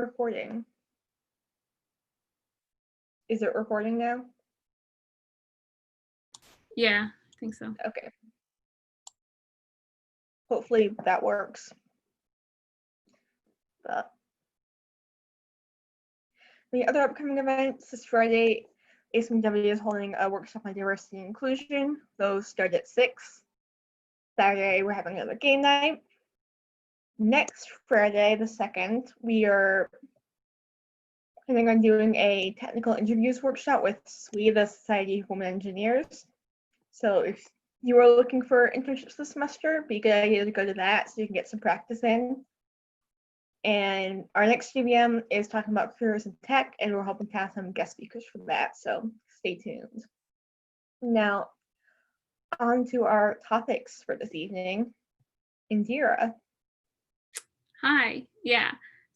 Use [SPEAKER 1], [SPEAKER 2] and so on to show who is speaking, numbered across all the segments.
[SPEAKER 1] Recording. Is it recording now?
[SPEAKER 2] Yeah, I think so.
[SPEAKER 1] Okay. Hopefully that works. But the other upcoming events this Friday, ACM-W is holding a workshop on diversity and inclusion. Those start at 6. Saturday, we're having another game night. Next Friday, the 2nd, we are planning on doing a technical interviews workshop with SWE, the Society of Women Engineers. So if you are looking for internships this semester, it'd be a good idea to go to that so you can get some practice in. And our next GBM is talking about careers in tech, and we're hoping to have some guest speakers for that, so stay tuned. Now, on to our topics for this evening. Indira.
[SPEAKER 2] Hi, yeah.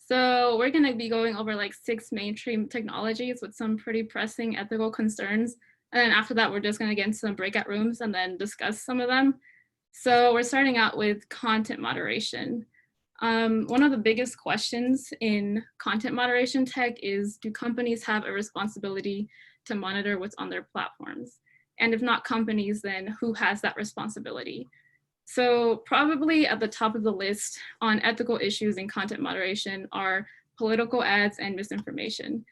[SPEAKER 2] So we're going to be going over like 6 mainstream technologies with some pretty pressing ethical concerns. And then after that, we're just going to get into some breakout rooms and then discuss some of them. So we're starting out with content moderation. One of the biggest questions in content moderation tech is, do companies have a responsibility to monitor what's on their platforms? And if not companies, then who has that responsibility? So probably at the top of the list on ethical issues in content moderation are political ads and misinformation.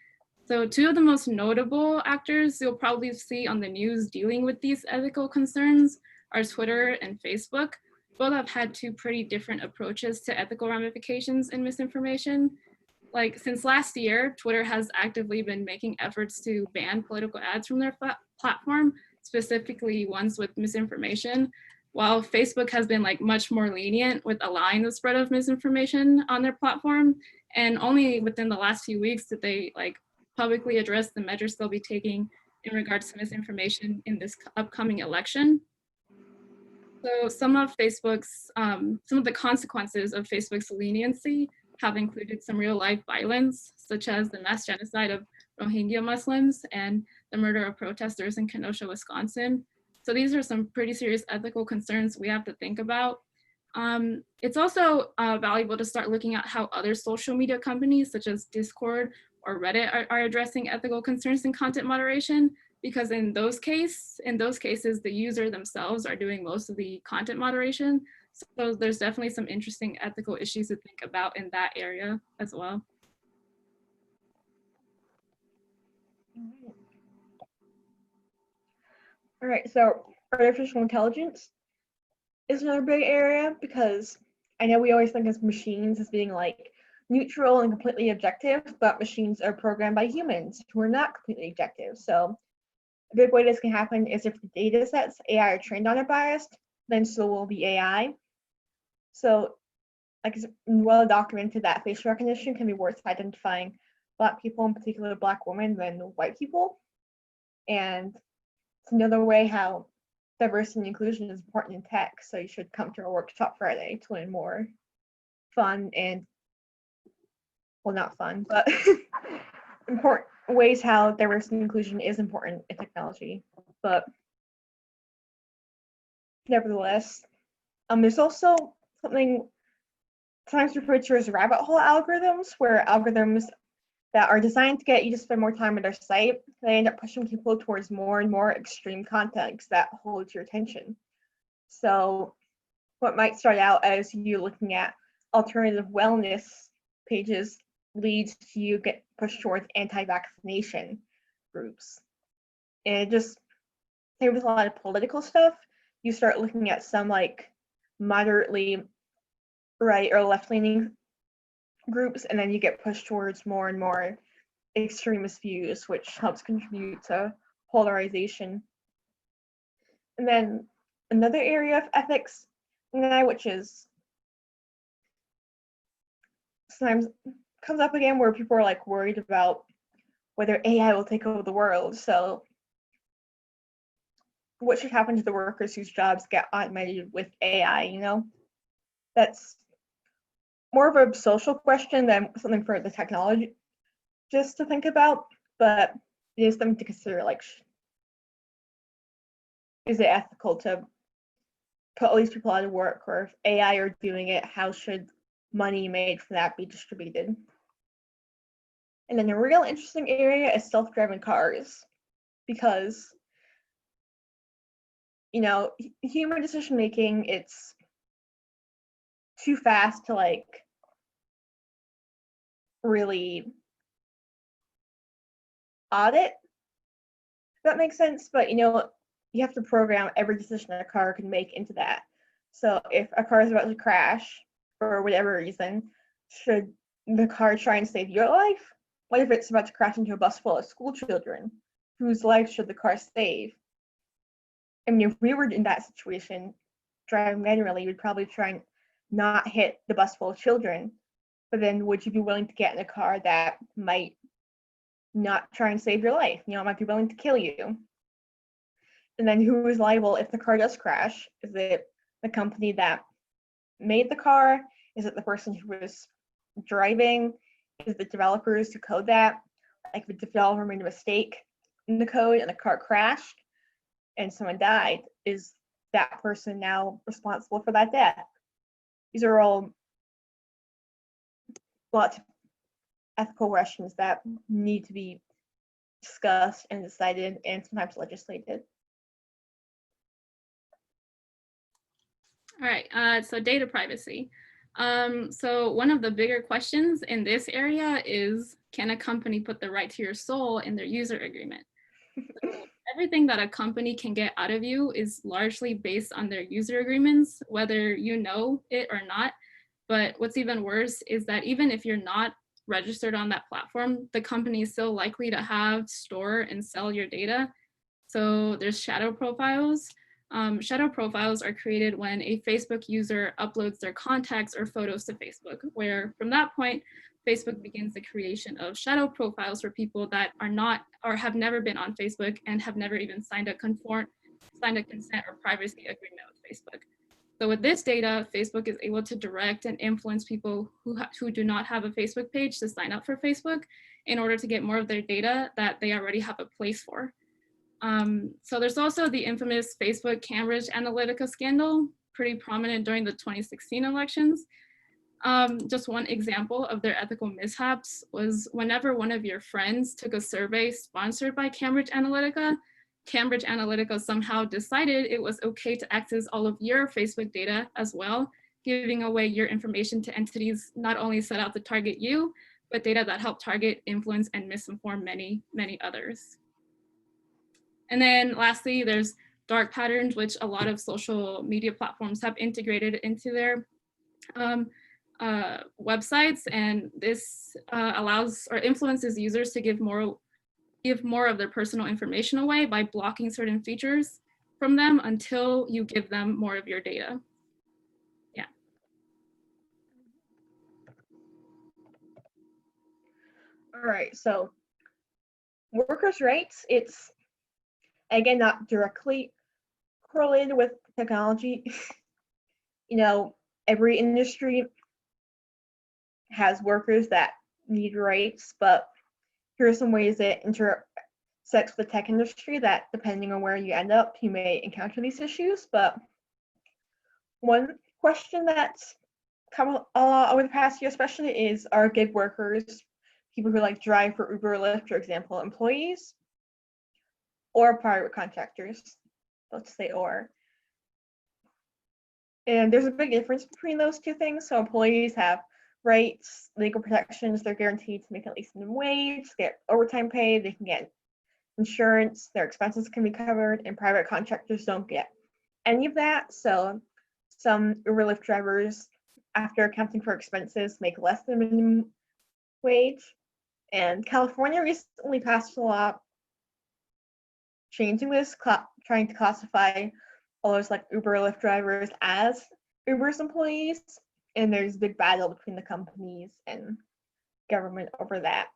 [SPEAKER 2] So 2 of the most notable actors you'll probably see on the news dealing with these ethical concerns are Twitter and Facebook. Both have had 2 pretty different approaches to ethical ramifications in misinformation. Like since last year, Twitter has actively been making efforts to ban political ads from their platform, specifically ones with misinformation, while Facebook has been like much more lenient with allowing the spread of misinformation on their platform. And only within the last few weeks did they like publicly address the measures they'll be taking in regards to misinformation in this upcoming election. So some of the consequences of Facebook's leniency have included some real life violence, such as the mass genocide of Rohingya Muslims and the murder of protesters in Kenosha, Wisconsin. So these are some pretty serious ethical concerns we have to think about. It's also valuable to start looking at how other social media companies such as Discord or Reddit are addressing ethical concerns in content moderation, because in those cases, the user themselves are doing most of the content moderation. So there's definitely some interesting ethical issues to think about in that area as well.
[SPEAKER 1] All right, so artificial intelligence is another big area, because I know we always think of machines as being like neutral and completely objective, but machines are programmed by humans who are not completely objective. So a big way this can happen is if the data sets AI are trained on are biased, then so will be AI. So like it's well documented that facial recognition can be worse at identifying Black people, in particular Black women, than white people. And it's another way how diversity and inclusion is important in tech, so you should come to our workshop Friday to learn more fun and, well, not fun, but important ways how diversity and inclusion is important in technology. But nevertheless, there's also something sometimes referred to as rabbit hole algorithms, where algorithms that are designed to get you to spend more time on their site, they end up pushing people towards more and more extreme content that holds your attention. So what might start out as you looking at alternative wellness pages leads to you get pushed towards anti-vaccination groups. And just same with a lot of political stuff, you start looking at some like moderately right or left-leaning groups, and then you get pushed towards more and more extremist views, which helps contribute to polarization. And then another area of ethics, which is sometimes comes up again, where people are like worried about whether AI will take over the world. So what should happen to the workers whose jobs get automated with AI, you know? That's more of a social question than something for the technology just to think about, but it is something to consider, like, is it ethical to put all these people out of work, or if AI are doing it, how should money made from that be distributed? And then a real interesting area is self-driving cars, because, human decision making, it's too fast to like really audit, if that makes sense. But you have to program every decision a car can make into that. So if a car is about to crash for whatever reason, should the car try and save your life? What if it's about to crash into a bus full of school children? Whose life should the car save? I mean, if we were in that situation, driving manually, we'd probably try and not hit the bus full of children. But then would you be willing to get in a car that might not try and save your life? It might be willing to kill you. And then who is liable if the car does crash? Is it the company that made the car? Is it the person who was driving? Is it the developers who code that? Like, if the developer made a mistake in the code and the car crashed and someone died, is that person now responsible for that death? These are all lots of ethical questions that need to be discussed and decided and sometimes legislated.
[SPEAKER 2] All right, so data privacy. So one of the bigger questions in this area is, can a company put the right to your soul in their user agreement? So everything that a company can get out of you is largely based on their user agreements, whether you know it or not. But what's even worse is that even if you're not registered on that platform, the company is still likely to have, store, and sell your data. So there's shadow profiles. Shadow profiles are created when a Facebook user uploads their contacts or photos to Facebook, where from that point, Facebook begins the creation of shadow profiles for people that are not or have never been on Facebook and have never even signed a consent or privacy agreement with Facebook. So with this data, Facebook is able to direct and influence people who do not have a Facebook page to sign up for Facebook in order to get more of their data that they already have a place for. So there's also the infamous Facebook Cambridge Analytica scandal, pretty prominent during the 2016 elections. Just one example of their ethical mishaps was whenever one of your friends took a survey sponsored by Cambridge Analytica somehow decided it was okay to access all of your Facebook data as well, giving away your information to entities not only set out to target you, but data that help target, influence, and misinform many, many others. And then lastly, there's dark patterns, which a lot of social media platforms have integrated into their websites. And this allows or influences users to give more of their personal information away by blocking certain features from them until you give them more of your data. Yeah.
[SPEAKER 1] All right, so workers' rights, it's, again, not directly correlated with technology. Every industry has workers that need rights, but here are some ways that intersects with the tech industry that, depending on where you end up, you may encounter these issues. But one question that's come a lot over the past year especially is, are gig workers, people who like drive for Uber or Lyft, for example, employees or private contractors? Let's say or. And there's a big difference between those two things. So employees have rights, legal protections, they're guaranteed to make at least minimum wage, get overtime pay, they can get insurance, their expenses can be covered, and private contractors don't get any of that. So some Uber Lyft drivers, after accounting for expenses, make less than minimum wage. And California recently passed a law changing this, trying to classify all those like Uber Lyft drivers as Uber's employees. And there's a big battle between the companies and government over that.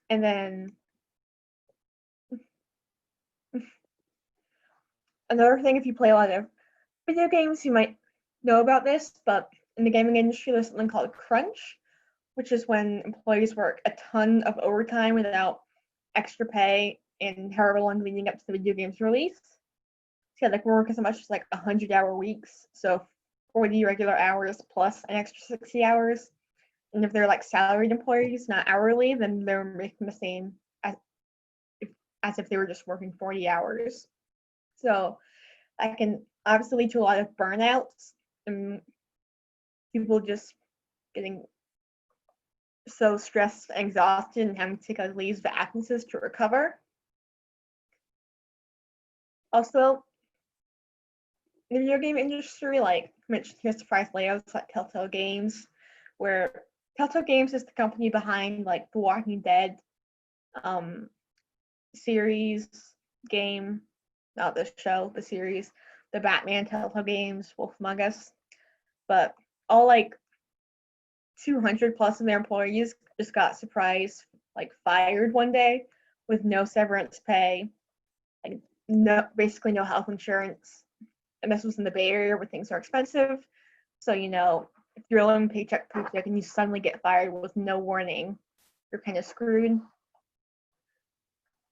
[SPEAKER 1] And then another thing, if you play a lot of video games, you might know about this, but in the gaming industry, there's something called crunch, which is when employees work a ton of overtime without extra pay and however long leading up to the video game's release. So yeah, like we work as much as like 100-hour weeks, so 40 regular hours plus an extra 60 hours. And if they're like salaried employees, not hourly, then they're making the same as if they were just working 40 hours. So that can obviously lead to a lot of burnouts and people just getting so stressed and exhausted and having to take like leaves of absences to recover. Also, the video game industry, like mentioned here, surprise layouts like Telltale Games, where Telltale Games is the company behind like the Walking Dead series, game, not the show, the series, the Batman Telltale Games, Wolf Among Us. But all like 200 plus of their employees just got surprised, like fired one day with no severance pay, like basically no health insurance. And this was in the Bay Area where things are expensive. So, if you're living paycheck to paycheck and you suddenly get fired with no warning, you're kind of screwed.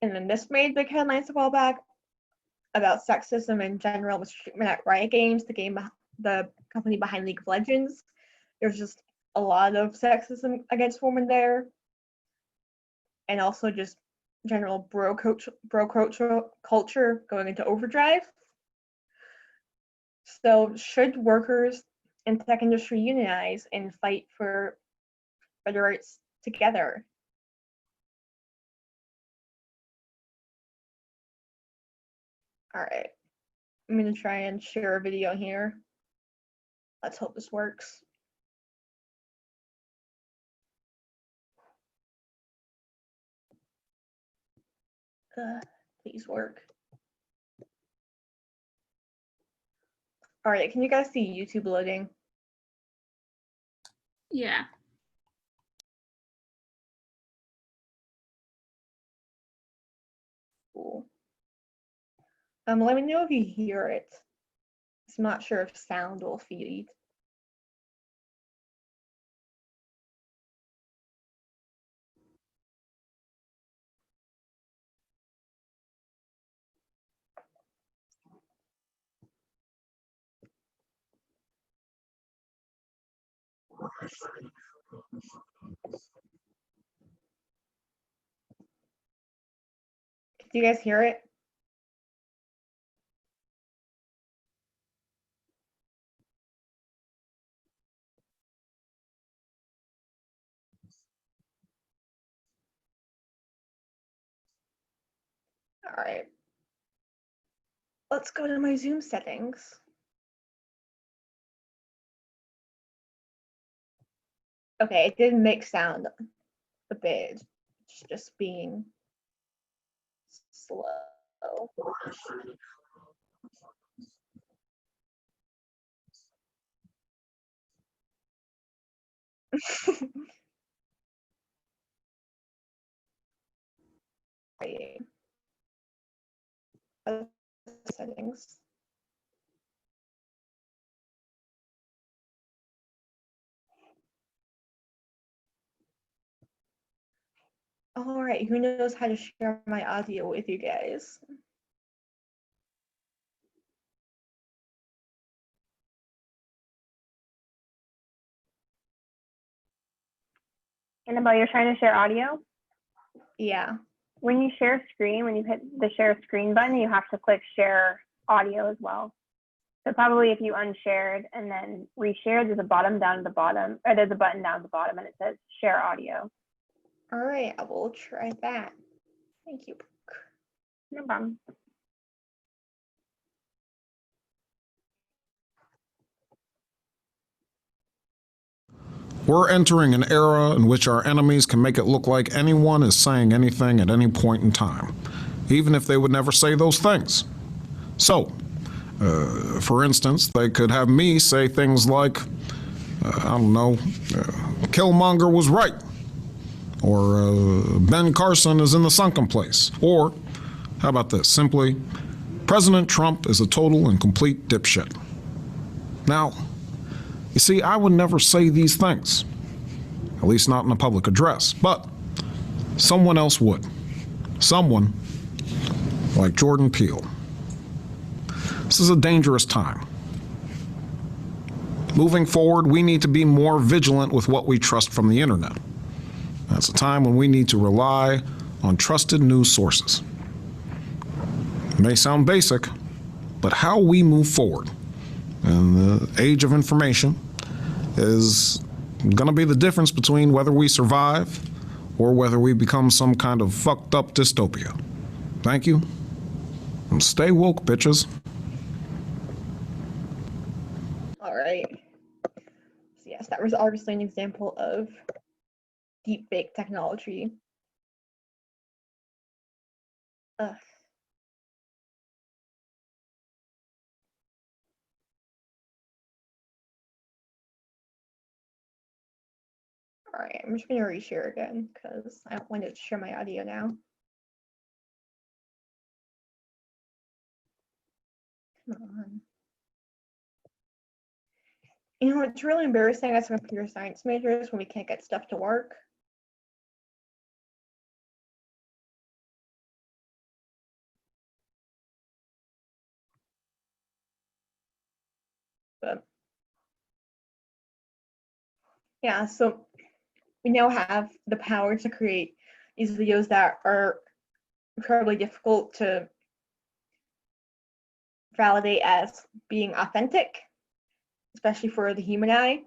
[SPEAKER 1] And then this made big headlines a while back about sexism in general mistreatment at Riot Games, the company behind League of Legends. There's just a lot of sexism against women there. And also just general bro culture going into overdrive. So should workers in tech industry unionize and fight for better rights together? All right, I'm gonna try and share a video here. Let's hope this works. Please work. All right, can you guys see YouTube loading?
[SPEAKER 2] Yeah.
[SPEAKER 1] Cool. Let me know if you hear it. I'm not sure if sound will feed. Do you guys hear it? All right. Let's go to my Zoom settings. Okay, it didn't make sound a bit. It's just being slow. Settings. All right, who knows how to share my audio with you guys?
[SPEAKER 3] Annabelle, you're trying to share audio?
[SPEAKER 1] Yeah.
[SPEAKER 3] When you share screen, when you hit the share screen button, you have to click share audio as well. So probably if you unshared and then reshare, there's a button down at the bottom, or there's a button down at the bottom and it says share audio.
[SPEAKER 1] All right, I will try that. Thank you.
[SPEAKER 3] No problem.
[SPEAKER 4] We're entering an era in which our enemies can make it look like anyone is saying anything at any point in time, even if they would never say those things. So, for instance, they could have me say things like, Killmonger was right, or Ben Carson is in the sunken place, or, how about this, simply, President Trump is a total and complete dipshit. Now, you see, I would never say these things, at least not in a public address, but someone else would. Someone like Jordan Peele. This is a dangerous time. Moving forward, we need to be more vigilant with what we trust from the internet. That's a time when we need to rely on trusted news sources. It may sound basic, but how we move forward in the age of information is going to be the difference between whether we survive or whether we become some kind of fucked up dystopia. Thank you, and stay woke, bitches.
[SPEAKER 1] All right. So yes, that was obviously an example of deepfake technology. Ugh. All right, I'm just gonna reshare again because I wanted to share my audio now. Come on. You know, it's really embarrassing as computer science majors when we can't get stuff to work. But yeah, so we now have the power to create these videos that are incredibly difficult to validate as being authentic, especially for the human eye.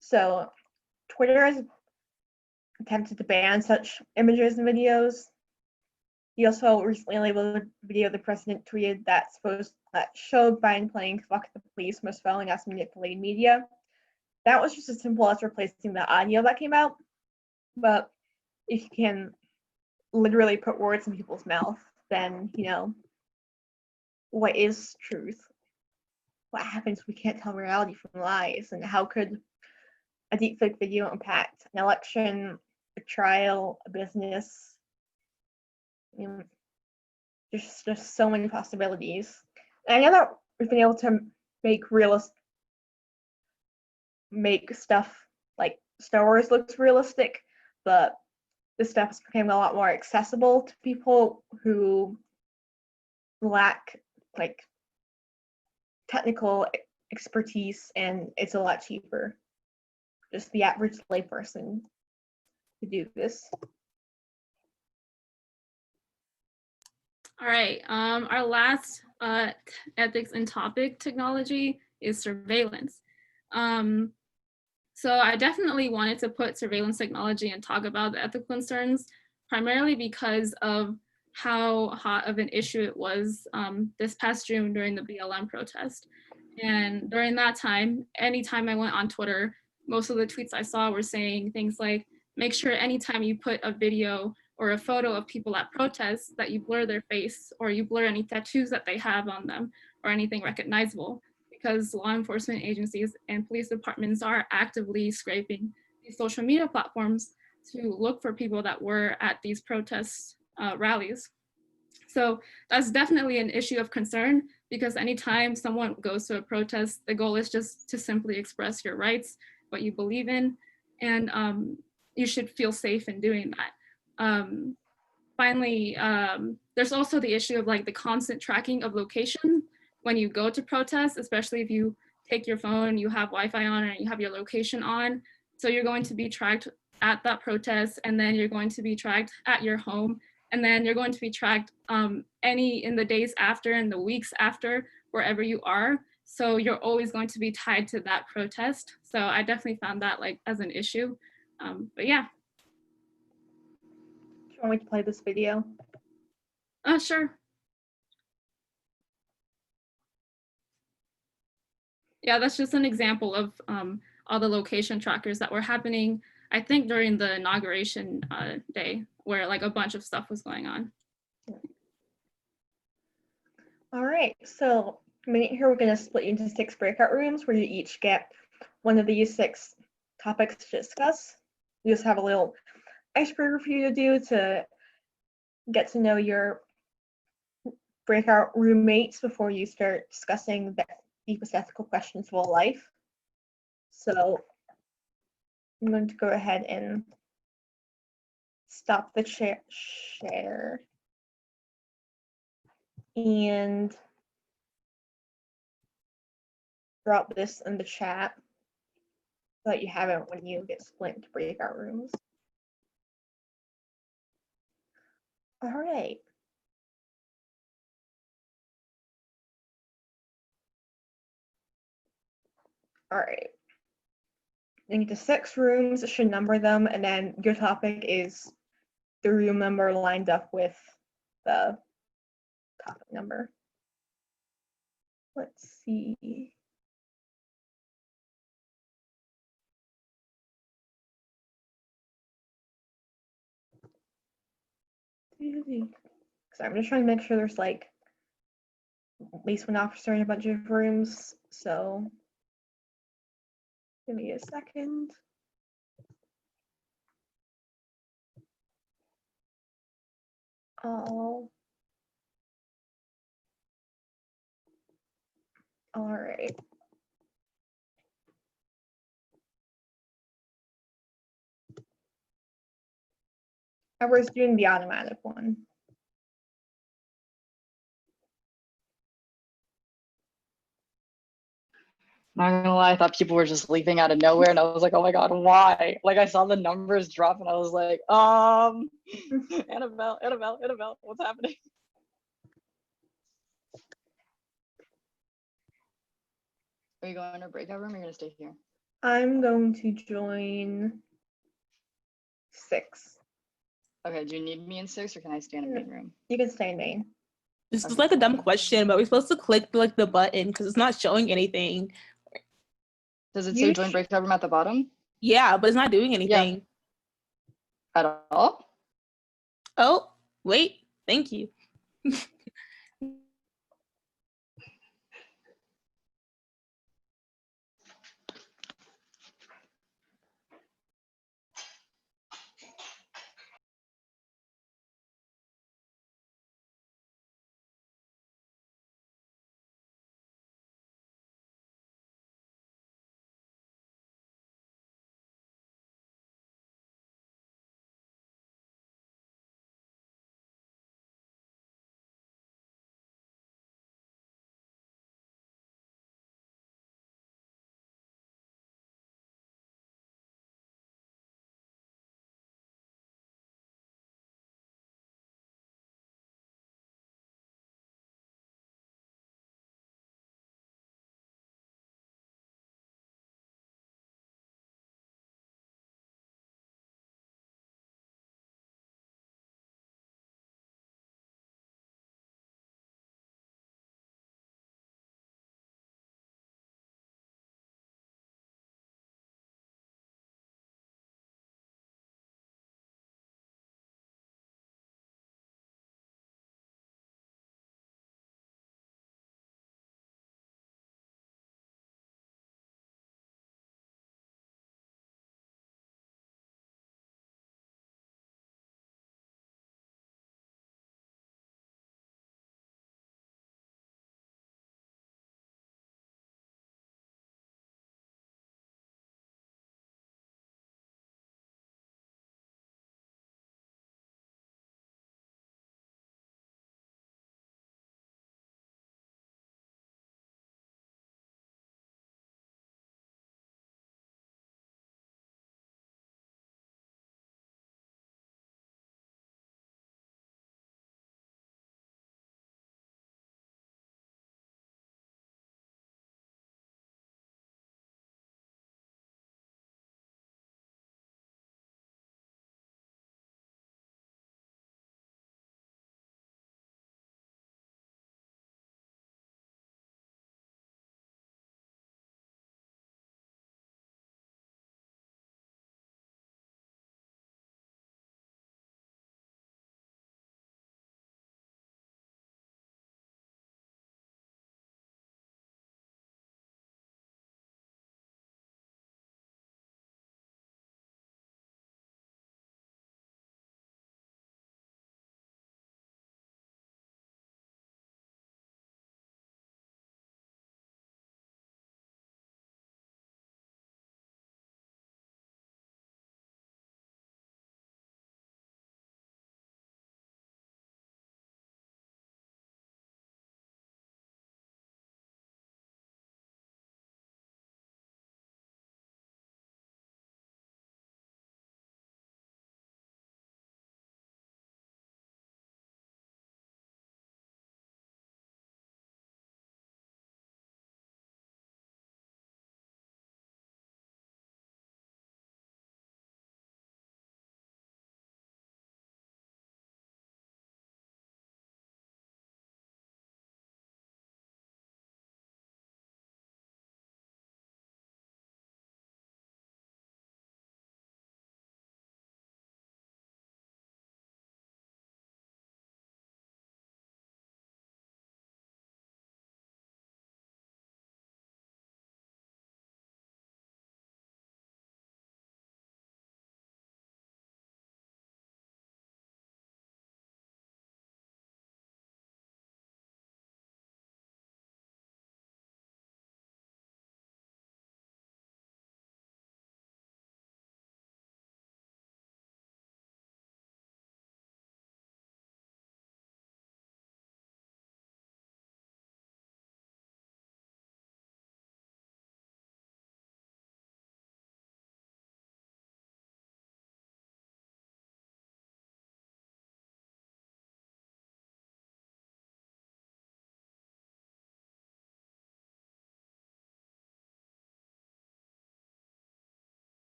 [SPEAKER 1] So Twitter has attempted to ban such images and videos. He also recently labeled a video the president tweeted that showed Biden playing "Fuck the Police" misspelling as manipulated media. That was just as simple as replacing the audio that came out. But if you can literally put words in people's mouth, then you know what is truth. What happens if we can't tell reality from lies, and how could a deepfake video impact an election, a trial, a business? You know, there's just so many possibilities. And I know that we've been able to make stuff like Star Wars looks realistic, but this stuff has become a lot more accessible to people who lack like technical expertise, and it's a lot cheaper. Just the average layperson to do this.
[SPEAKER 2] All right, our last ethics and topic technology is surveillance. So I definitely wanted to put surveillance technology and talk about the ethical concerns, primarily because of how hot of an issue it was this past June during the BLM protest. And during that time, anytime I went on Twitter, most of the tweets I saw were saying things like, make sure anytime you put a video or a photo of people at protests that you blur their face or you blur any tattoos that they have on them or anything recognizable, because law enforcement agencies and police departments are actively scraping these social media platforms to look for people that were at these protest rallies. So that's definitely an issue of concern, because anytime someone goes to a protest, the goal is just to simply express your rights, what you believe in, and you should feel safe in doing that. Finally, there's also the issue of like the constant tracking of location when you go to protests, especially if you take your phone, you have Wi-Fi on, and you have your location on. So you're going to be tracked at that protest, and then you're going to be tracked at your home, and then you're going to be tracked in the days after and the weeks after, wherever you are. So you're always going to be tied to that protest. So I definitely found that like as an issue. But yeah.
[SPEAKER 1] Do you want me to play this video?
[SPEAKER 2] Sure. Yeah, that's just an example of all the location trackers that were happening, I think during the inauguration day, where like a bunch of stuff was going on.
[SPEAKER 1] All right, so here we're gonna split you into 6 breakout rooms where you each get one of these 6 topics to discuss. You just have a little icebreaker for you to do to get to know your breakout roommates before you start discussing the deepest ethical questions of all life. So I'm going to go ahead and stop the share. And drop this in the chat so that you have it when you get split into breakout rooms. All right. All right. Into 6 rooms, it should number them, and then your topic is the room number lined up with the topic number. Let's see. So I'm just trying to make sure there's like at least one officer in a bunch of rooms. So give me a second. Oh. All right. I was doing the automatic one.
[SPEAKER 5] Not gonna lie, I thought people were just leaving out of nowhere, and I was like, oh my god, why? Like I saw the numbers drop, and I was like, Annabelle, what's happening? Are you going to a breakout room, or are you gonna stay here?
[SPEAKER 1] I'm going to join 6.
[SPEAKER 5] Okay, do you need me in 6, or can I stay in a main room?
[SPEAKER 1] You can stay in main.
[SPEAKER 6] This is like a dumb question, but we're supposed to click like the button because it's not showing anything.
[SPEAKER 5] Does it say join breakout room at the bottom?
[SPEAKER 6] Yeah, but it's not doing anything.
[SPEAKER 5] At all?
[SPEAKER 6] Oh, wait, thank you.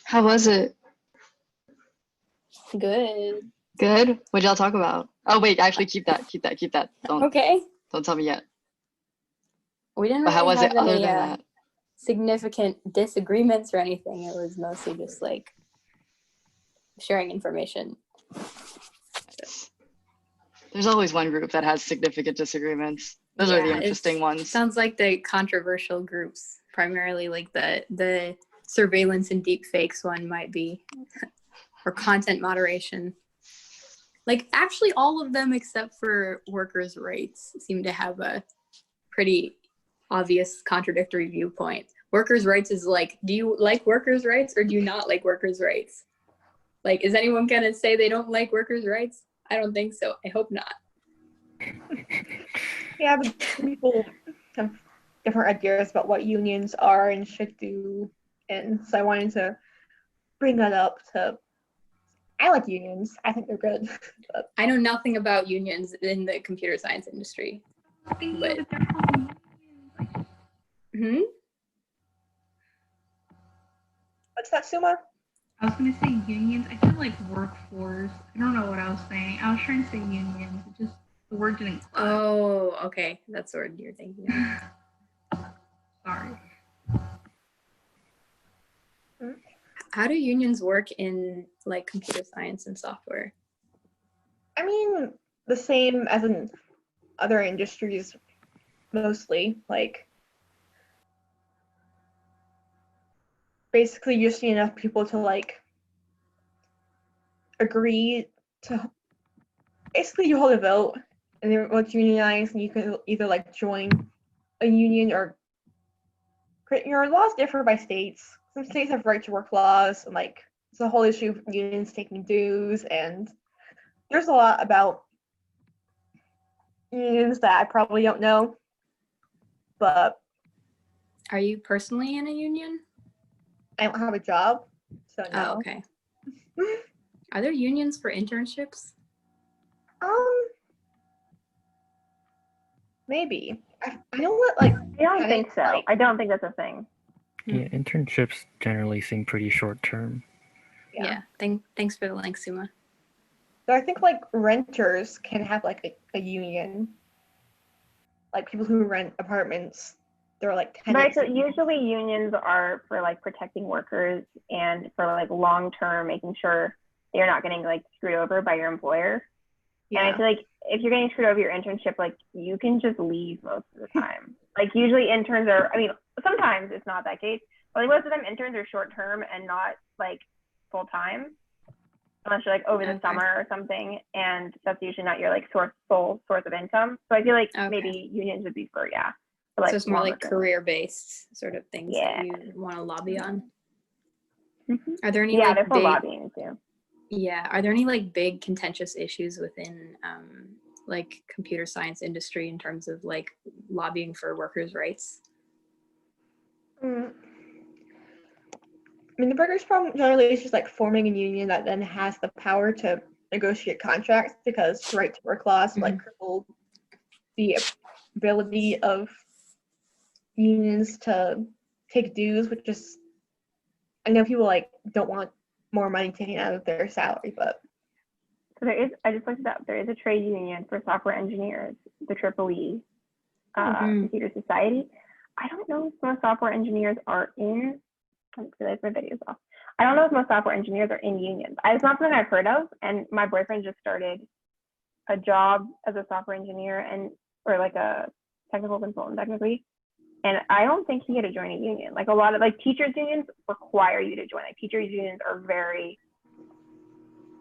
[SPEAKER 5] How was it?
[SPEAKER 7] Good.
[SPEAKER 5] Good? What'd y'all talk about? Oh wait, actually keep that.
[SPEAKER 7] Okay.
[SPEAKER 5] Don't tell me yet.
[SPEAKER 7] We didn't
[SPEAKER 5] But how
[SPEAKER 7] really
[SPEAKER 5] was it
[SPEAKER 7] have
[SPEAKER 5] other
[SPEAKER 7] any
[SPEAKER 5] than that?
[SPEAKER 7] significant disagreements or anything. It was mostly just like sharing information.
[SPEAKER 5] There's always one group that has significant disagreements. Those are the
[SPEAKER 7] Yeah,
[SPEAKER 5] interesting ones.
[SPEAKER 7] Sounds like the controversial groups, primarily like the surveillance and deep fakes one might be, or content moderation. Like actually all of them except for workers' rights seem to have a pretty obvious contradictory viewpoint. Workers' rights is like, do you like workers' rights or do you not like workers' rights? Like, is anyone gonna say they don't like workers' rights? I don't think so. I hope not.
[SPEAKER 1] Yeah, but people have different ideas about what unions are and should do, and so I wanted to bring that up. I like unions. I think they're good. But
[SPEAKER 7] I know nothing about unions in the computer science industry. But
[SPEAKER 1] what's that, Suma?
[SPEAKER 8] I was going to say unions. I feel like workforce. I don't know what I was saying. I was trying to say unions. It just, the word didn't click.
[SPEAKER 7] Oh, okay. That's the word you're thinking of.
[SPEAKER 8] Sorry.
[SPEAKER 7] How do unions work in like computer science and software?
[SPEAKER 1] I mean, the same as in other industries, mostly. Like, basically, you just need enough people to like agree to. Basically, you hold a vote, and then once unionize, and you can either like join a union or create. Your laws differ by states. Some states have right to work laws, and like it's a whole issue of unions taking dues, and there's a lot about unions that I probably don't know. But
[SPEAKER 7] Are you personally in a union?
[SPEAKER 1] I don't have a job, so no.
[SPEAKER 7] Oh, okay. Are there unions for internships?
[SPEAKER 1] Maybe. I know what like.
[SPEAKER 3] I don't think so.
[SPEAKER 1] Like,
[SPEAKER 3] I don't think that's a thing.
[SPEAKER 9] Yeah, internships generally seem pretty short term.
[SPEAKER 7] Yeah. Thanks for the link, Suma.
[SPEAKER 1] so I think like renters can have like a union. Like people who rent apartments, they're like
[SPEAKER 3] Right,
[SPEAKER 1] tenants.
[SPEAKER 3] so usually unions are for like protecting workers and for like long term, making sure they're not getting like screwed over by your employer.
[SPEAKER 1] Yeah.
[SPEAKER 3] And I feel like if you're getting screwed over your internship, like you can just leave most of the time. Like usually interns are, I mean, sometimes it's not that case, but like most of the time interns are short term and not like full time, unless you're like over the summer or something, and that's usually not your like sole source of income. So I feel like maybe unions would be for for, like,
[SPEAKER 7] so it's more like
[SPEAKER 3] term.
[SPEAKER 7] career-based sort of things that you want to lobby on.
[SPEAKER 3] Mm-hmm.
[SPEAKER 7] Are there any
[SPEAKER 3] they're
[SPEAKER 7] like
[SPEAKER 3] for
[SPEAKER 7] big
[SPEAKER 3] lobbying too.
[SPEAKER 7] Yeah, are there any like big contentious issues within like computer science industry in terms of like lobbying for workers' rights?
[SPEAKER 1] I mean, the biggest problem generally is just like forming a union that then has the power to negotiate contracts, because right to work laws like cripple the ability of unions to take dues, which is, I know people like don't want more money taken out of their salary, but
[SPEAKER 3] So there is, I just looked it up, there is a trade union for software engineers, the EEE Computer Society. I don't know if most software engineers are in, I realize my video's off. I don't know if most software engineers are in unions. It's not something I've heard of, and my boyfriend just started a job as a software engineer or like a technical consultant technically. And I don't think he had to join a union. Like a lot of like teachers unions require you to join. Like teachers unions are very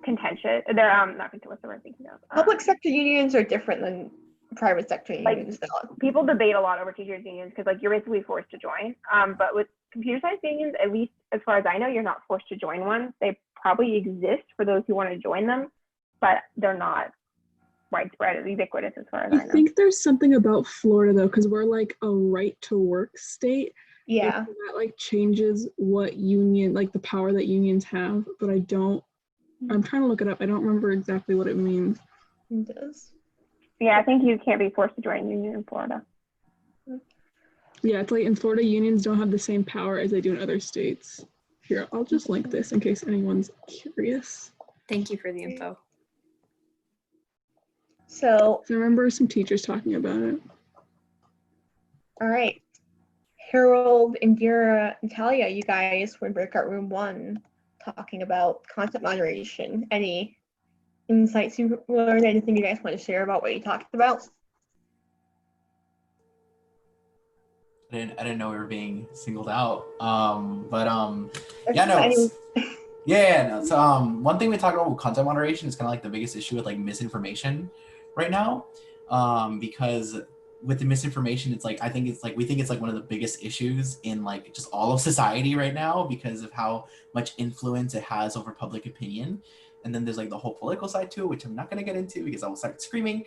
[SPEAKER 3] contentious. They're not contentious. What's the word I'm thinking of?
[SPEAKER 1] public sector unions are different than private sector unions.
[SPEAKER 3] People debate a lot over teachers unions because like you're basically forced to join. But with computer science unions, at least as far as I know, you're not forced to join one. They probably exist for those who want to join them, but they're not widespread or ubiquitous as far as I know.
[SPEAKER 10] I think there's something about Florida though, because we're like a right to work state.
[SPEAKER 1] Yeah.
[SPEAKER 10] So that like changes what union, like the power that unions have, but I'm trying to look it up. I don't remember exactly what it means.
[SPEAKER 1] It does.
[SPEAKER 3] Yeah, I think you can't be forced to join a union in Florida.
[SPEAKER 10] Yeah, it's like in Florida, unions don't have the same power as they do in other states. Here, I'll just link this in case anyone's curious.
[SPEAKER 7] Thank you for the info.
[SPEAKER 1] So,
[SPEAKER 10] I remember some teachers talking about it.
[SPEAKER 1] all right. Harold, Indira, and Talia, you guys were in breakout room 1 talking about content moderation. Any insights you learned? Anything you guys want to share about what you talked about?
[SPEAKER 11] I didn't know we were being singled out. One thing we talked about with content moderation is kind of like the biggest issue with like misinformation right now, because with the misinformation, it's like we think it's like one of the biggest issues in like just all of society right now because of how much influence it has over public opinion. And then there's like the whole political side to it, which I'm not going to get into because I will start screaming.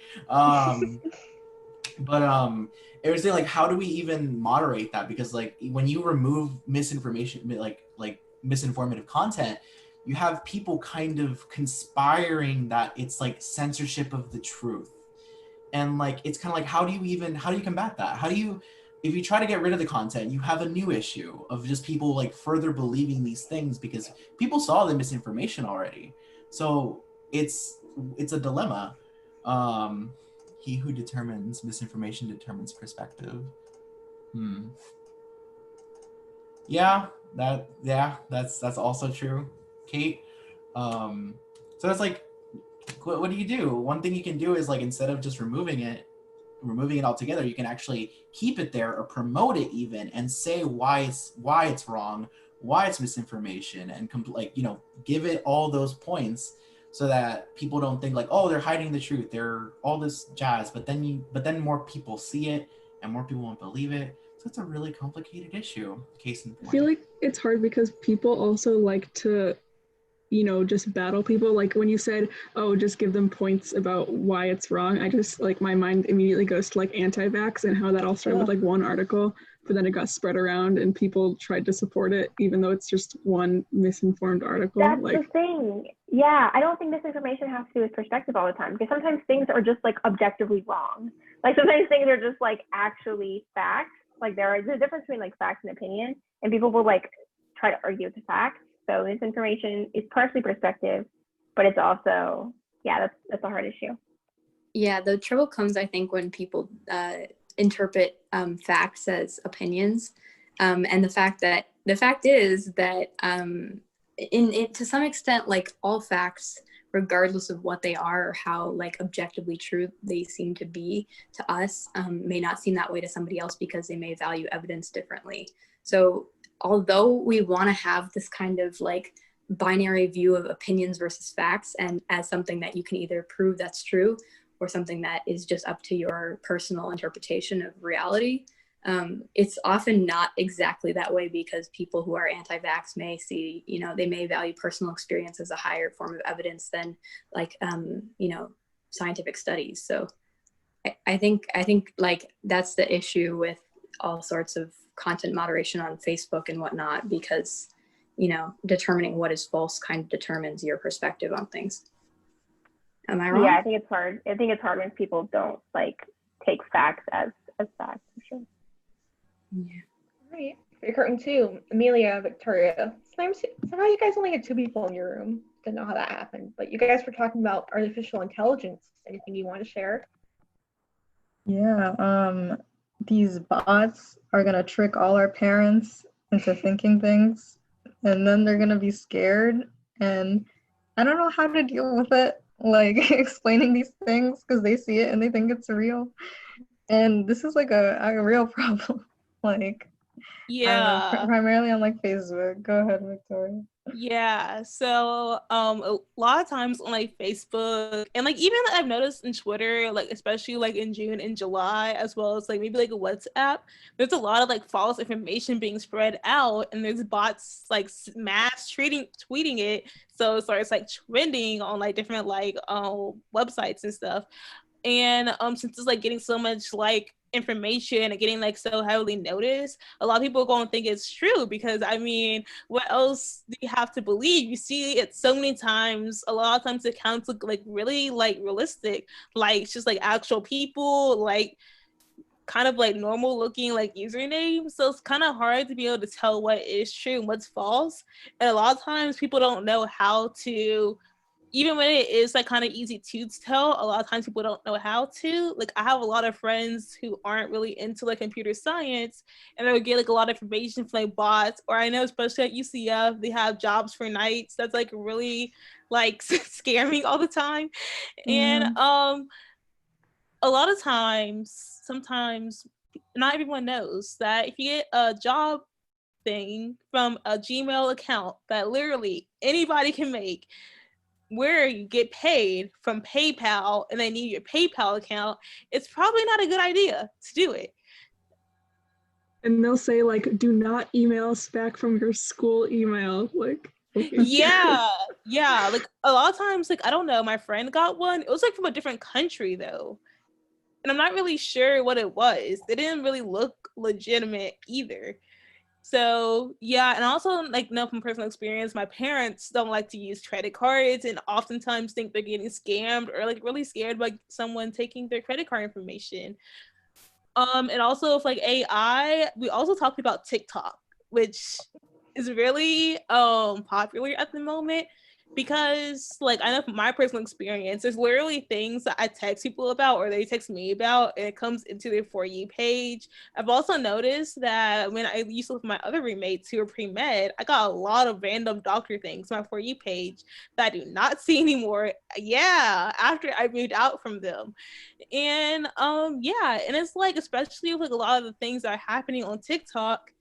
[SPEAKER 11] It was like, how do we even moderate that? Because like when you remove misinformation, like misinformative content, you have people kind of conspiring that it's like censorship of the truth. And like, it's kind of like, how do you combat that? If you try to get rid of the content, you have a new issue of just people like further believing these things because people saw the misinformation already. So it's a dilemma. He who determines misinformation determines perspective. That's also true, Kate. So it's like, what do you do? One thing you can do is like, instead of just removing it altogether, you can actually keep it there or promote it even and say why it's wrong, why it's misinformation, and give it all those points so that people don't think like, oh, they're hiding the truth, they're all this jazz, but then more people see it and more people won't believe it. So it's a really complicated issue. Case in point.
[SPEAKER 10] I feel like it's hard because people also like to, just battle people. Like when you said, oh, just give them points about why it's wrong, I just like, my mind immediately goes to like anti-vax and how that all started with like one article, but then it got spread around and people tried to support it, even though it's just one misinformed article.
[SPEAKER 3] That's the thing. Yeah, I don't think misinformation has to do with perspective all the time, because sometimes things are just like objectively wrong. Like sometimes things are just like actually facts. Like there's a difference between like facts and opinion, and people will like try to argue with the facts. So misinformation is partially perspective, but it's also, that's a hard issue.
[SPEAKER 7] Yeah, the trouble comes, I think, when people interpret facts as opinions, and the fact is that to some extent, like all facts, regardless of what they are or how like objectively true they seem to be to us, may not seem that way to somebody else because they may value evidence differently. So although we want to have this kind of like binary view of opinions versus facts, and as something that you can either prove that's true or something that is just up to your personal interpretation of reality, it's often not exactly that way, because people who are anti-vax may see, they may value personal experience as a higher form of evidence than like, scientific studies. So I think like that's the issue with all sorts of content moderation on Facebook and whatnot, because, determining what is false kind of determines your perspective on things. Am I wrong?
[SPEAKER 3] Yeah, I think it's hard. I think it's hard when people don't like take facts as facts, for sure.
[SPEAKER 7] Yeah.
[SPEAKER 1] All right. Breakout room 2, Amelia, Victoria. Somehow you guys only had 2 people in your room. Didn't know how that happened, but you guys were talking about artificial intelligence. Anything you want to share?
[SPEAKER 12] Yeah, these bots are gonna trick all our parents into thinking things, and then they're gonna be scared, and I don't know how to deal with it, like explaining these things because they see it and they think it's real. And this is like a real problem. Like,
[SPEAKER 6] Yeah.
[SPEAKER 12] I don't know, primarily on like Facebook. Go ahead, Victoria.
[SPEAKER 6] Yeah, so a lot of times on like Facebook, and like even I've noticed in Twitter, like especially like in June and July, as well as like maybe like a WhatsApp, there's a lot of like false information being spread out, and there's bots like mass tweeting it, so it starts like trending on like different like websites and stuff. And since it's like getting so much like information and getting like so heavily noticed, a lot of people are going to think it's true, because I mean, what else do you have to believe? You see it so many times. A lot of times the accounts look like really like realistic, like it's just like actual people like kind of like normal looking like usernames. So it's kind of hard to be able to tell what is true and what's false. And a lot of times people don't know how to, even when it is like kind of easy to tell, a lot of times people don't know how to. Like I have a lot of friends who aren't really into like computer science, and they'll get like a lot of information from like bots. Or I know especially at UCF, they have jobs for nights that's like really like scamming all the time. And a lot of times, sometimes not everyone knows that if you get a job thing from a Gmail account that literally anybody can make, where you get paid from PayPal and they need your PayPal account, it's probably not a good idea to do it.
[SPEAKER 10] And they'll say like, do not email us back from your school email. Like, okay.
[SPEAKER 6] Yeah. Like a lot of times, like, I don't know, my friend got one. It was like from a different country though. And I'm not really sure what it was. They didn't really look legitimate either. So yeah, and also like know from personal experience, my parents don't like to use credit cards and oftentimes think they're getting scammed or like really scared by someone taking their credit card information. And also with like AI, we also talked about TikTok, which is really popular at the moment. Because like I know from my personal experience, there's literally things that I text people about or they text me about and it comes into their For You page. I've also noticed that when I used to live with my other roommates who were pre-med, I got a lot of random doctor things on my For You page that I do not see anymore. Yeah, after I moved out from them. And yeah, and it's like, especially with like a lot of the things that are happening on TikTok,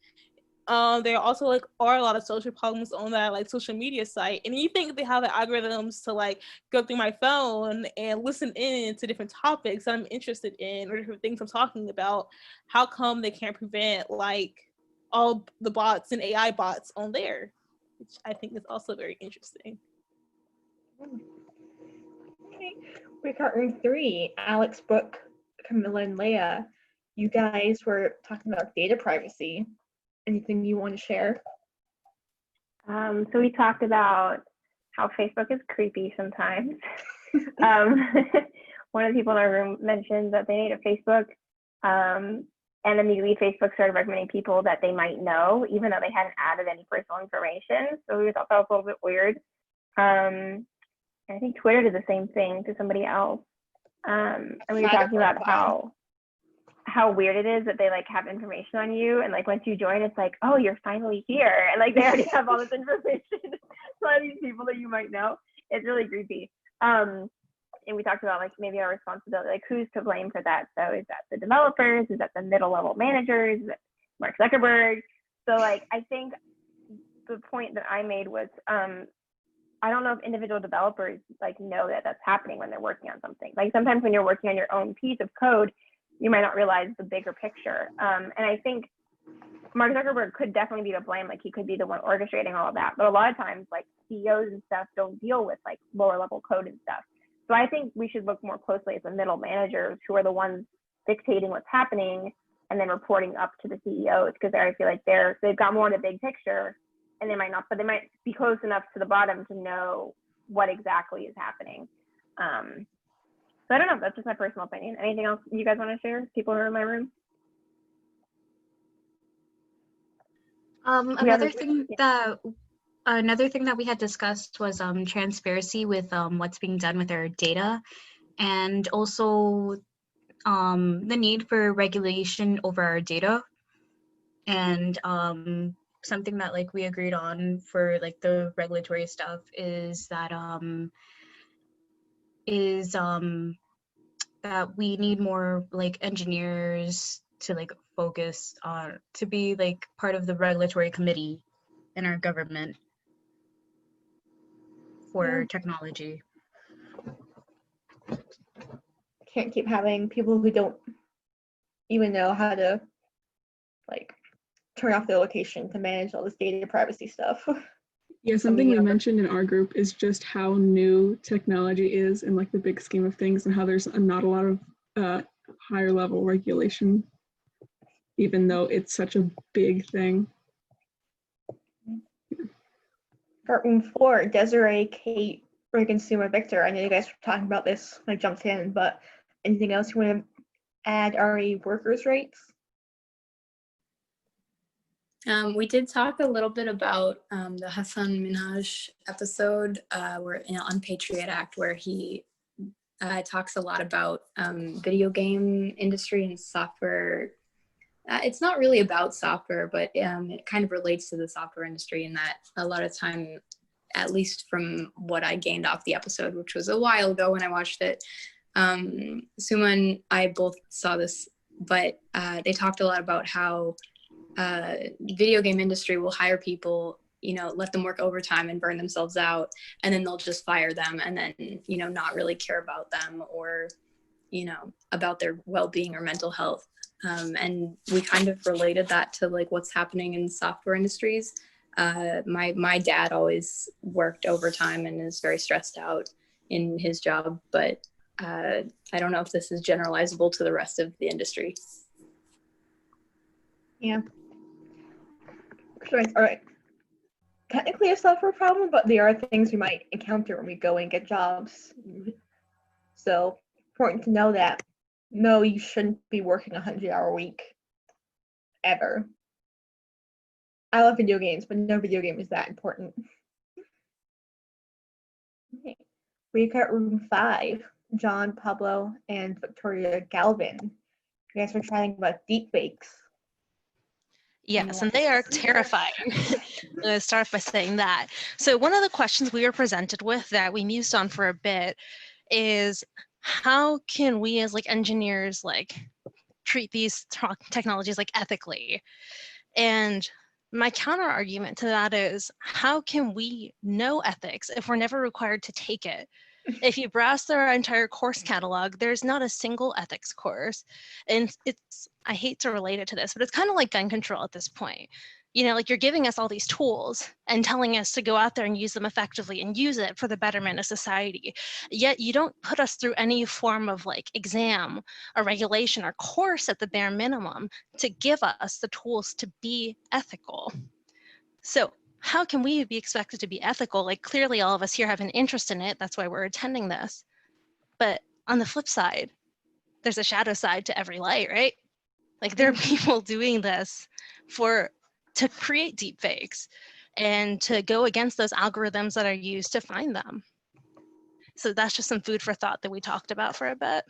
[SPEAKER 6] there also like are a lot of social problems on that like social media site, and you think they have the algorithms to like go through my phone and listen in to different topics that I'm interested in or different things I'm talking about. How come they can't prevent like all the bots and AI bots on there, which I think is also very interesting.
[SPEAKER 1] Okay, we got room 3, Alex, Brooke, Camilla, and Leia. You guys were talking about data privacy. Anything you want to share?
[SPEAKER 3] So we talked about how Facebook is creepy sometimes. One of the people in our room mentioned that they need a Facebook, and immediately Facebook started recommending people that they might know, even though they hadn't added any personal information. So we thought that was a little bit weird. I think Twitter did the same thing to somebody else. And we were talking about how weird it is that they like have information on you, and like once you join, it's like, oh, you're finally here, and like they already have all this information. A lot of these people that you might know. It's really creepy. And we talked about like maybe our responsibility, like who's to blame for that. So is that the developers? Is that the middle level managers? Is it Mark Zuckerberg? So like I think the point that I made was I don't know if individual developers like know that that's happening when they're working on something. Like sometimes when you're working on your own piece of code, you might not realize the bigger picture. And I think Mark Zuckerberg could definitely be to blame. Like he could be the one orchestrating all of that. But a lot of times like CEOs and stuff don't deal with like lower level code and stuff. So I think we should look more closely at the middle managers who are the ones dictating what's happening and then reporting up to the CEOs, because I feel like they've got more of the big picture, and they might not, but they might be close enough to the bottom to know what exactly is happening. So I don't know, that's just my personal opinion. Anything else you guys want to share, people who are in my room?
[SPEAKER 13] Another thing that we had discussed was transparency with what's being done with our data, and also the need for regulation over our data. And something that like we agreed on for like the regulatory stuff is that that we need more like engineers to like focus on, to be like part of the regulatory committee in our government for technology.
[SPEAKER 1] Can't keep having people who don't even know how to like turn off their location to manage all this data privacy stuff.
[SPEAKER 10] Yeah, something we mentioned in our group is just how new technology is in like the big scheme of things, and how there's not a lot of higher level regulation, even though it's such a big thing.
[SPEAKER 1] For room 4, Desiree, Kate, Regan, Suma, Victor. I know you guys were talking about this when I jumped in, but anything else you want to add RE workers' rights?
[SPEAKER 7] We did talk a little bit about the Hassan Minhaj episode where on Patriot Act, where he talks a lot about video game industry and software. It's not really about software, but it kind of relates to the software industry in that a lot of time, at least from what I gained off the episode, which was a while ago when I watched it, Suma and I both saw this, but they talked a lot about how video game industry will hire people, let them work overtime and burn themselves out, and then they'll just fire them and then, not really care about them or, about their well-being or mental health. And we kind of related that to like what's happening in software industries. My dad always worked overtime and is very stressed out in his job, but I don't know if this is generalizable to the rest of the industry.
[SPEAKER 1] Yeah. All right. Technically a software problem, but there are things we might encounter when we go and get jobs. So important to know that no, you shouldn't be working a 100-hour week ever. I love video games, but no video game is that important. Okay. We got room 5, John, Pablo, and Victoria Galvin. You guys were trying about deepfakes.
[SPEAKER 14] Yes, and they are terrifying. I'm going to start by saying that. So one of the questions we were presented with that we mused on for a bit is how can we as like engineers like treat these technologies like ethically? And my counter argument to that is how can we know ethics if we're never required to take it? If you browse through our entire course catalog, there's not a single ethics course. And I hate to relate it to this, but it's kind of like gun control at this point. Like you're giving us all these tools and telling us to go out there and use them effectively and use it for the betterment of society. Yet you don't put us through any form of like exam or regulation or course at the bare minimum to give us the tools to be ethical. So how can we be expected to be ethical? Like clearly all of us here have an interest in it. That's why we're attending this. But on the flip side, there's a shadow side to every light, right? Like there are people doing this to create deep fakes and to go against those algorithms that are used to find them. So that's just some food for thought that we talked about for a bit.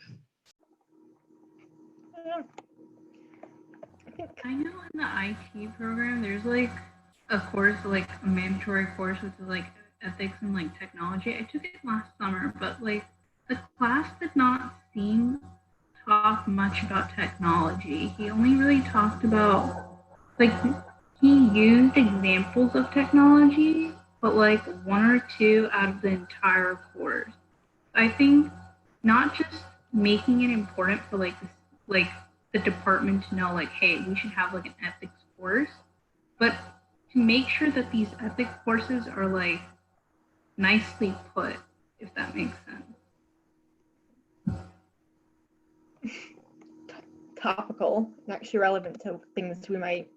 [SPEAKER 8] I know in the IT program, there's like a course, like a mandatory course, which is like ethics and like technology. I took it last summer, but like the class did not seem to talk much about technology. He only really talked about, like, he used examples of technology, but like 1 or 2 out of the entire course. I think not just making it important for like the department to know like, hey, we should have like an ethics course, but to make sure that these ethics courses are like nicely put, if that makes sense.
[SPEAKER 1] Topical, actually relevant to things we might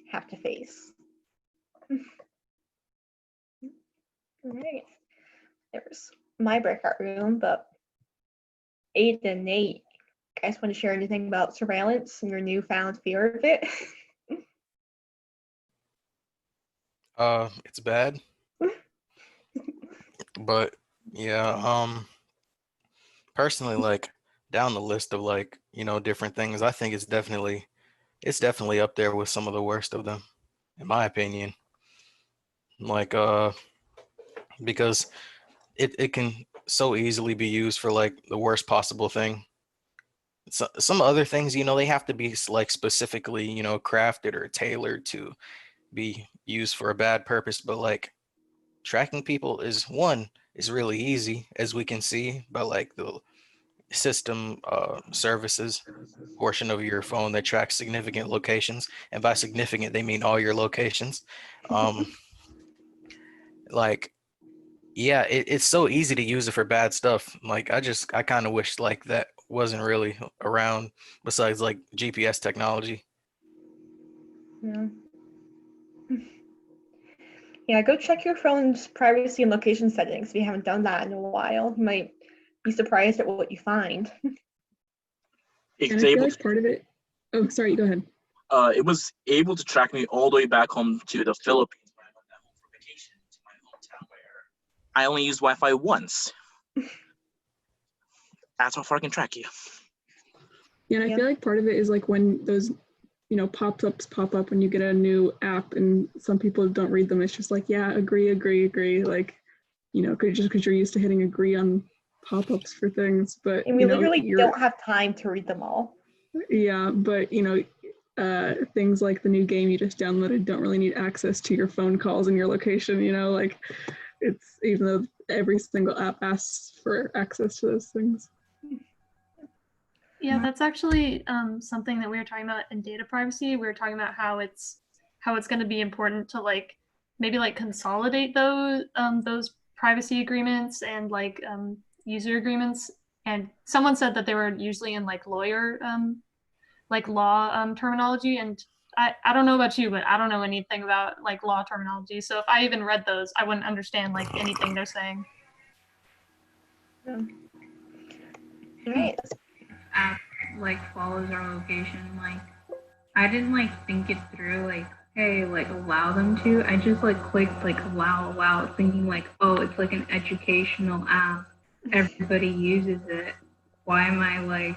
[SPEAKER 1] have to face. All right, there's my breakout room, but Aiden and Nate, you guys want to share anything about surveillance and your newfound fear of it?
[SPEAKER 15] It's bad. But yeah, personally, like down the list of like, different things, I think it's definitely up there with some of the worst of them, in my opinion. Like because it can so easily be used for like the worst possible thing. So, some other things, they have to be like specifically, crafted or tailored to be used for a bad purpose, but like tracking people is really easy, as we can see by like the system services portion of your phone that tracks significant locations, and by significant they mean all your locations. Like yeah, it's so easy to use it for bad stuff. Like I kind of wish like that wasn't really around, besides like GPS technology.
[SPEAKER 1] Yeah. Yeah, go check your phone's privacy and location settings if you haven't done that in a while. You might be surprised at what you find.
[SPEAKER 10] And
[SPEAKER 16] It's
[SPEAKER 10] I feel
[SPEAKER 16] able,
[SPEAKER 10] like part of it. Oh, sorry. Go ahead.
[SPEAKER 16] it was able to track me all the way back home to the Philippines when I went back home for vacation to my hometown where I only used Wi-Fi once. That's how far I can track you.
[SPEAKER 10] Yeah, and I feel like part of it is like when those, pop-ups pop up when you get a new app, and some people don't read them. It's just like, yeah, agree. Like, just because you're used to hitting agree on pop-ups for things, but
[SPEAKER 1] And we literally don't have time to read them all.
[SPEAKER 10] Yeah, but things like the new game you just downloaded don't really need access to your phone calls and your location. Like it's, even though every single app asks for access to those things.
[SPEAKER 17] Yeah, that's actually something that we were talking about in data privacy. We were talking about how it's going to be important to maybe consolidate those privacy agreements and user agreements. And someone said that they were usually in lawyer law terminology. And I don't know about you, but I don't know anything about law terminology. So if I even read those, I wouldn't understand anything they're saying.
[SPEAKER 1] Yeah. Right.
[SPEAKER 8] App follows our location. I didn't think it through. Hey, allow them to. I just clicked allow, thinking oh, it's an educational app. Everybody uses it. Why am I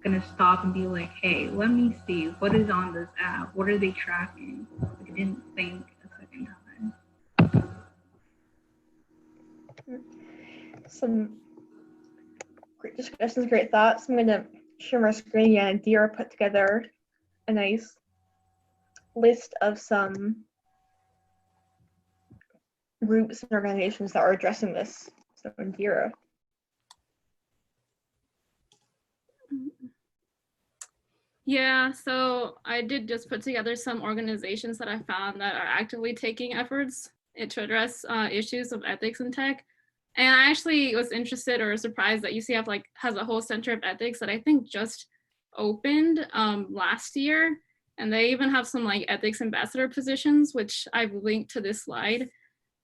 [SPEAKER 8] gonna stop and be hey, let me see what is on this app. What are they tracking? I didn't think a second time.
[SPEAKER 1] Some great discussions, great thoughts. I'm gonna share my screen again. Dira put together a nice list of some groups and organizations that are addressing this. So Dira.
[SPEAKER 2] Yeah, so I did just put together some organizations that I found that are actively taking efforts to address issues of ethics in tech. And I actually was interested or surprised that UCF has a whole center of ethics that I think just opened last year. And they even have some ethics ambassador positions, which I've linked to this slide.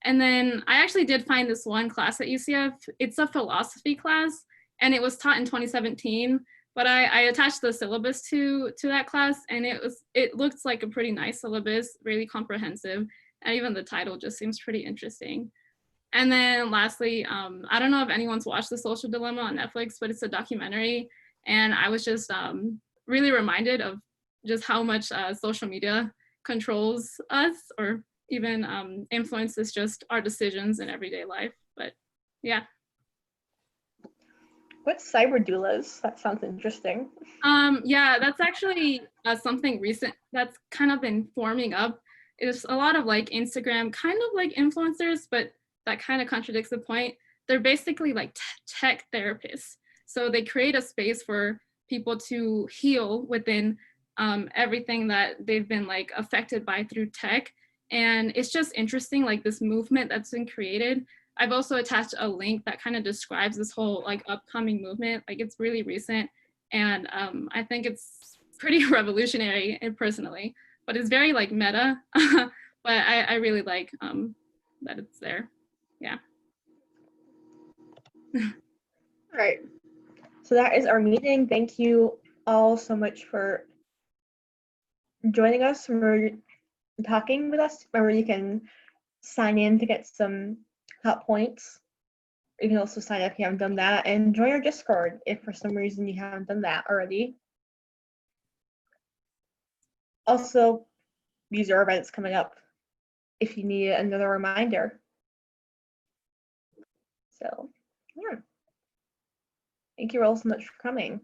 [SPEAKER 2] And then I actually did find this one class at UCF. It's a philosophy class, and it was taught in 2017. But I attached the syllabus to that class, and it looks like a pretty nice syllabus, really comprehensive, and even the title just seems pretty interesting. And then lastly, I don't know if anyone's watched The Social Dilemma on Netflix, but it's a documentary, and I was just really reminded of just how much social media controls us, or even influences just our decisions in everyday life. But yeah.
[SPEAKER 1] What's cyber doulas? That sounds interesting.
[SPEAKER 2] Yeah, that's actually something recent that's kind of been forming up. It's a lot of Instagram kind of influencers, but that kind of contradicts the point. They're basically tech therapists. So they create a space for people to heal within everything that they've been affected by through tech. And it's just interesting, this movement that's been created. I've also attached a link that kind of describes this whole upcoming movement. It's really recent, and I think it's pretty revolutionary personally, but it's very meta. But I really like that it's there. Yeah.
[SPEAKER 1] All right. So that is our meeting. Thank you all so much for joining us, for talking with us. Remember, you can sign in to get some hot points. You can also sign up if you haven't done that, and join our Discord if for some reason you haven't done that already. Also, these are events coming up if you need another reminder. So, yeah. Thank you all so much for coming.